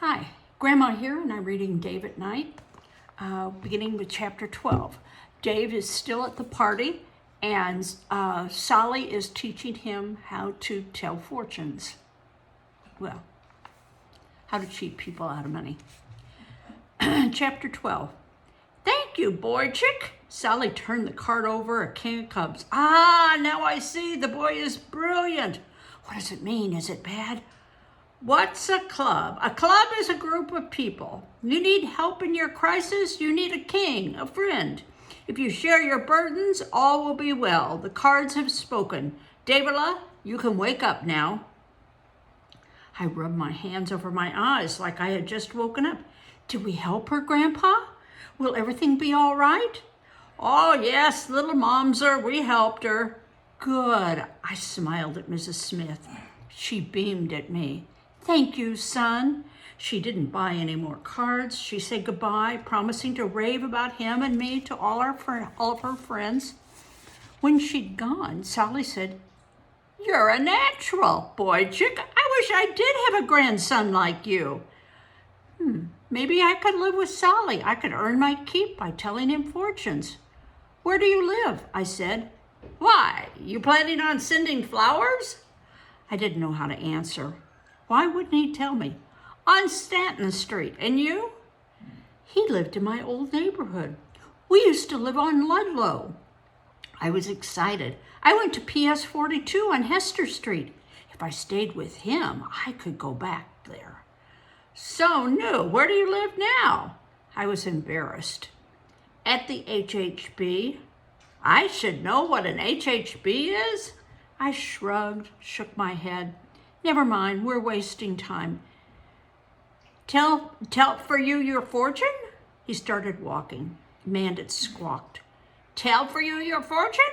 Hi, Grandma here, and I'm reading Dave at Night, beginning with chapter 12. Dave is still at the party, and Sally is teaching him how to tell fortunes. Well, how to cheat people out of money. Chapter 12. Thank you, boy chick. Sally turned the cart over a can of Cubs. Ah, now I see. The boy is brilliant. What does it mean? Is it bad? What's a club? A club is a group of people. You need help in your crisis, you need a king, a friend. If you share your burdens, all will be well. The cards have spoken. Davila, you can wake up now. I rubbed my hands over my eyes like I had just woken up. Did we help her, Grandpa? Will everything be all right? Oh, yes, little Momser, we helped her. Good. I smiled at Mrs. Smith. She beamed at me. Thank you, son. She didn't buy any more cards. She said goodbye, promising to rave about him and me to all of her friends. When she'd gone, Sally said, You're a natural, boy chick. I wish I did have a grandson like you. Maybe I could live with Sally. I could earn my keep by telling him fortunes. Where do you live? I said. Why, you planning on sending flowers? I didn't know how to answer. Why wouldn't he tell me? On Stanton Street. And you? He lived in my old neighborhood. We used to live on Ludlow. I was excited. I went to PS 42 on Hester Street. If I stayed with him, I could go back there. So new. Where do you live now? I was embarrassed. At the HHB. I should know what an HHB is. I shrugged, shook my head. Never mind, we're wasting time. Tell for you your fortune? He started walking. Mandit squawked. Tell for you your fortune?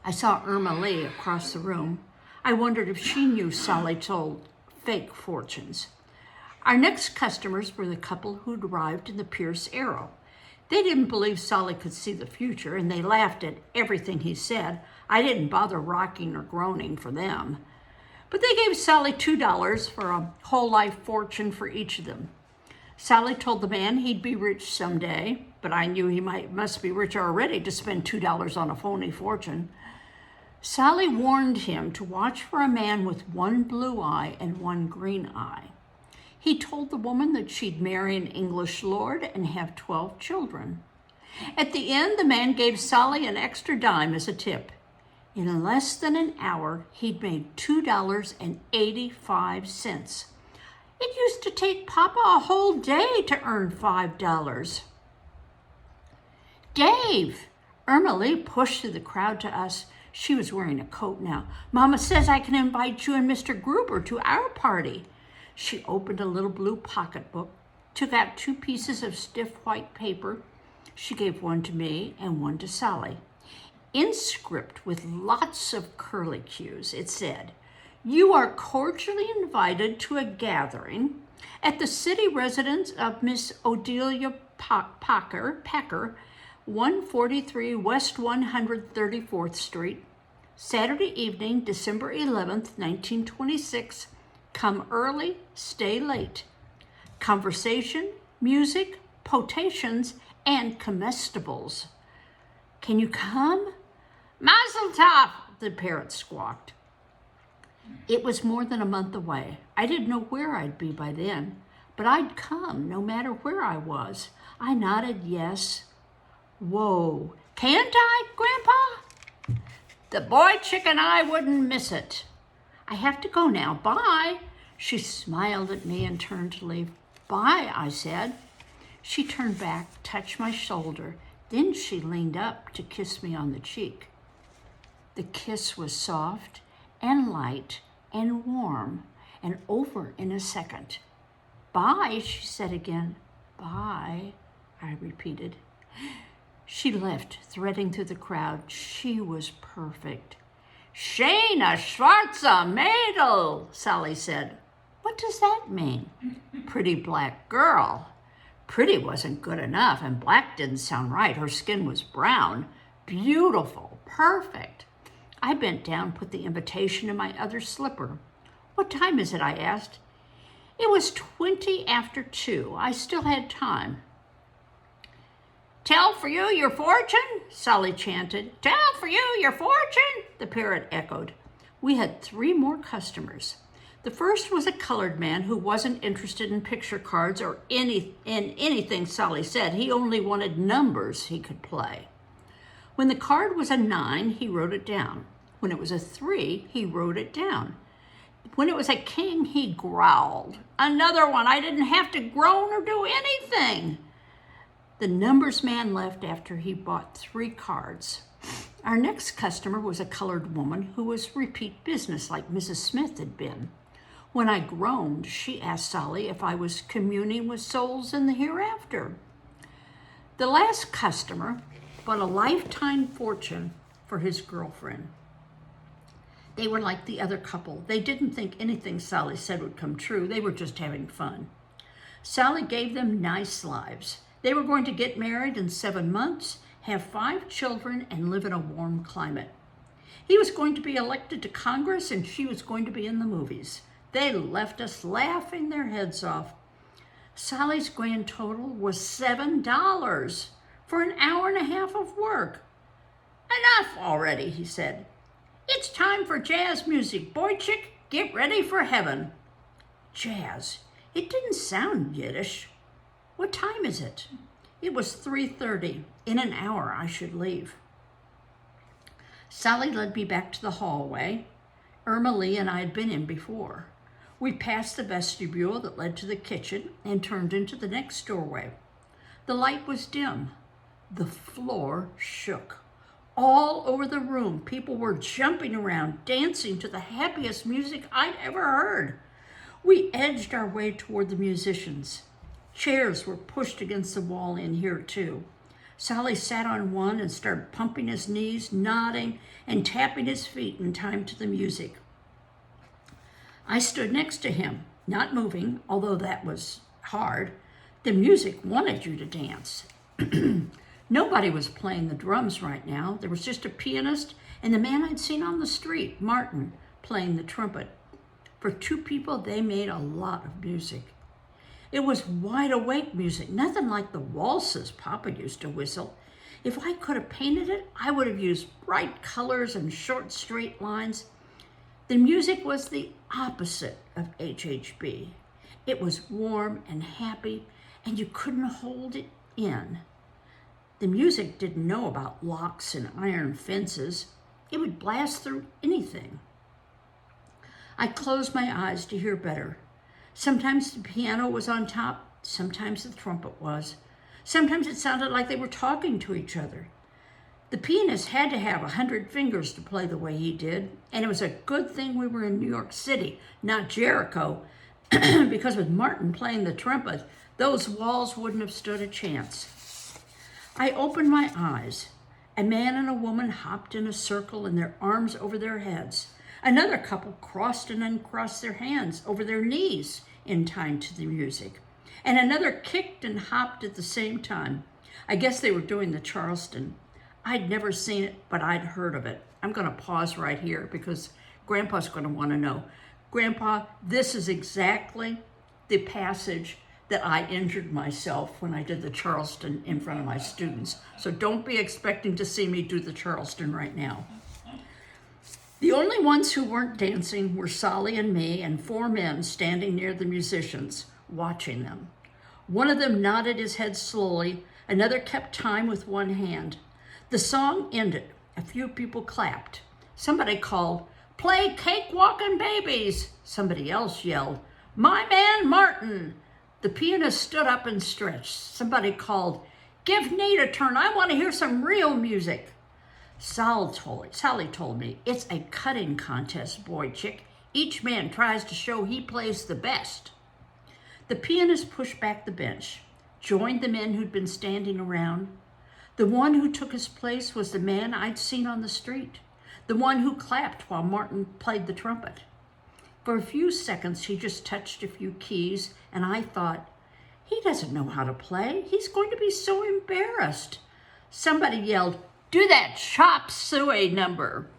I saw Irma Lee across the room. I wondered if she knew Sally told fake fortunes. Our next customers were the couple who'd arrived in the Pierce Arrow. They didn't believe Sally could see the future, and they laughed at everything he said. I didn't bother rocking or groaning for them. But they gave Sally $2 for a whole life fortune for each of them. Sally told the man he'd be rich someday, but I knew he must be rich already to spend $2 on a phony fortune. Sally warned him to watch for a man with one blue eye and one green eye. He told the woman that she'd marry an English lord and have 12 children. At the end, the man gave Sally an extra dime as a tip. In less than an hour, he'd made $2.85. It used to take Papa a whole day to earn $5. Dave! Irma Lee pushed through the crowd to us. She was wearing a coat now. Mama says I can invite you and Mr. Gruber to our party. She opened a little blue pocketbook, took out 2 pieces of stiff white paper. She gave one to me and one to Sally. In script with lots of curlicues, it said, You are cordially invited to a gathering at the city residence of Miss Odelia Packer, 143 West 134th Street, Saturday evening, December 11th, 1926. Come early, stay late. Conversation, music, potations, and comestibles. Can you come? Mazel tov, the parrot squawked. It was more than a month away. I didn't know where I'd be by then, but I'd come no matter where I was. I nodded yes. Whoa, can't I, Grandpa? The boy chick and I wouldn't miss it. I have to go now. Bye. She smiled at me and turned to leave. Bye, I said. She turned back, touched my shoulder. Then she leaned up to kiss me on the cheek. The kiss was soft and light and warm and over in a second. Bye, she said again. Bye, I repeated. She left, threading through the crowd. She was perfect. Shana Schwarze Mädel, Sally said. What does that mean? Pretty black girl. Pretty wasn't good enough, and black didn't sound right. Her skin was brown. Beautiful, perfect. I bent down, put the invitation in my other slipper. What time is it? I asked. It was 20 after 2. I still had time. "Tell for you your fortune," Sally chanted. "Tell for you your fortune," the parrot echoed. We had 3 more customers. The first was a colored man who wasn't interested in picture cards or in anything Sally said. He only wanted numbers he could play. When the card was a 9, he wrote it down. When it was a 3, he wrote it down. When it was a king, he growled. "Another one. I didn't have to groan or do anything." The numbers man left after he bought 3 cards. Our next customer was a colored woman who was repeat business like Mrs. Smith had been. When I groaned, she asked Sally if I was communing with souls in the hereafter. The last customer bought a lifetime fortune for his girlfriend. They were like the other couple. They didn't think anything Sally said would come true. They were just having fun. Sally gave them nice lives. They were going to get married in 7 months, have 5 children, and live in a warm climate. He was going to be elected to Congress, and she was going to be in the movies. They left us laughing their heads off. Sally's grand total was $7 for an hour and a half of work. "Enough already," he said. "It's time for jazz music. Boy chick, get ready for heaven." Jazz. It didn't sound Yiddish. "What time is it?" It was 3:30. In an hour, I should leave. Sally led me back to the hallway Irma Lee and I had been in before. We passed the vestibule that led to the kitchen and turned into the next doorway. The light was dim. The floor shook. All over the room, people were jumping around, dancing to the happiest music I'd ever heard. We edged our way toward the musicians. Chairs were pushed against the wall in here too. Sally sat on one and started pumping his knees, nodding, and tapping his feet in time to the music. I stood next to him, not moving, although that was hard. The music wanted you to dance. Nobody was playing the drums right now. There was just a pianist and the man I'd seen on the street, Martin, playing the trumpet. For 2 people, they made a lot of music. It was wide awake music, nothing like the waltzes Papa used to whistle. If I could have painted it, I would have used bright colors and short straight lines. The music was the opposite of HHB. It was warm and happy, and you couldn't hold it in. The music didn't know about locks and iron fences. It would blast through anything. I closed my eyes to hear better. Sometimes the piano was on top, sometimes the trumpet was. Sometimes it sounded like they were talking to each other. The pianist had to have 100 fingers to play the way he did, and it was a good thing we were in New York City, not Jericho, because with Martin playing the trumpet, those walls wouldn't have stood a chance. I opened my eyes. A man and a woman hopped in a circle and their arms over their heads. Another couple crossed and uncrossed their hands over their knees in time to the music. And another kicked and hopped at the same time. I guess they were doing the Charleston. I'd never seen it, but I'd heard of it. I'm going to pause right here because Grandpa's going to want to know. Grandpa, this is exactly the passage that I injured myself when I did the Charleston in front of my students. So don't be expecting to see me do the Charleston right now. The only ones who weren't dancing were Sally and me and 4 men standing near the musicians, watching them. One of them nodded his head slowly. Another kept time with one hand. The song ended. A few people clapped. Somebody called, "Play Cakewalkin' Babies." Somebody else yelled, "My man Martin." The pianist stood up and stretched. Somebody called, "Give Nate a turn. I want to hear some real music." Sally told me, "It's a cutting contest, boy chick. Each man tries to show he plays the best." The pianist pushed back the bench, joined the men who'd been standing around. The one who took his place was the man I'd seen on the street, the one who clapped while Martin played the trumpet. For a few seconds, he just touched a few keys, and I thought, he doesn't know how to play. He's going to be so embarrassed. Somebody yelled, "Do that chop suey number."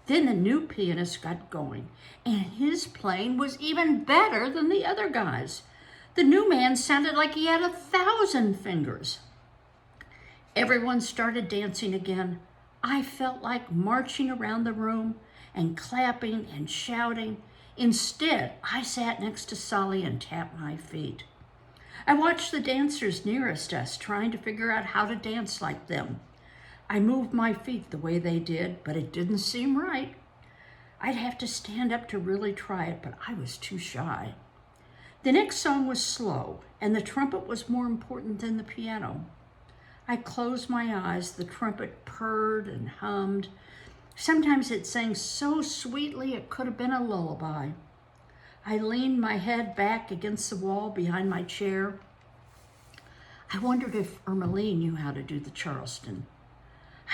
Then the new pianist got going, and his playing was even better than the other guys. The new man sounded like he had 1,000 fingers. Everyone started dancing again. I felt like marching around the room and clapping and shouting. Instead, I sat next to Solly and tapped my feet. I watched the dancers nearest us, trying to figure out how to dance like them. I moved my feet the way they did, but it didn't seem right. I'd have to stand up to really try it, but I was too shy. The next song was slow, and the trumpet was more important than the piano. I closed my eyes. The trumpet purred and hummed. Sometimes it sang so sweetly it could have been a lullaby. I leaned my head back against the wall behind my chair. I wondered if Ermeline knew how to do the Charleston.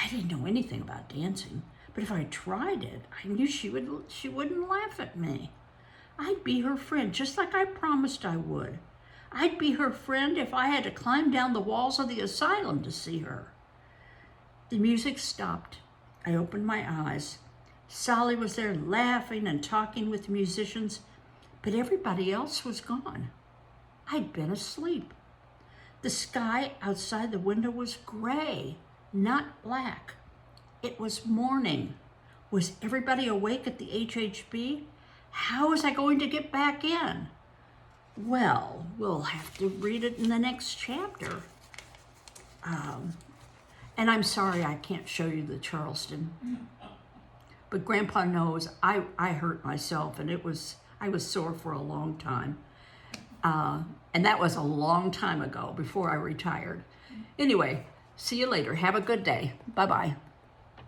I didn't know anything about dancing, but if I tried it, I knew she wouldn't laugh at me. I'd be her friend, just like I promised I would. I'd be her friend if I had to climb down the walls of the asylum to see her. The music stopped. I opened my eyes. Solly was there laughing and talking with the musicians, but everybody else was gone. I'd been asleep. The sky outside the window was gray, not black. It was morning. Was everybody awake at the HHB? How was I going to get back in? Well, we'll have to read it in the next chapter. And I'm sorry I can't show you the Charleston. But Grandpa knows I hurt myself, and I was sore for a long time. And that was a long time ago, before I retired. Anyway, see you later. Have a good day. Bye-bye.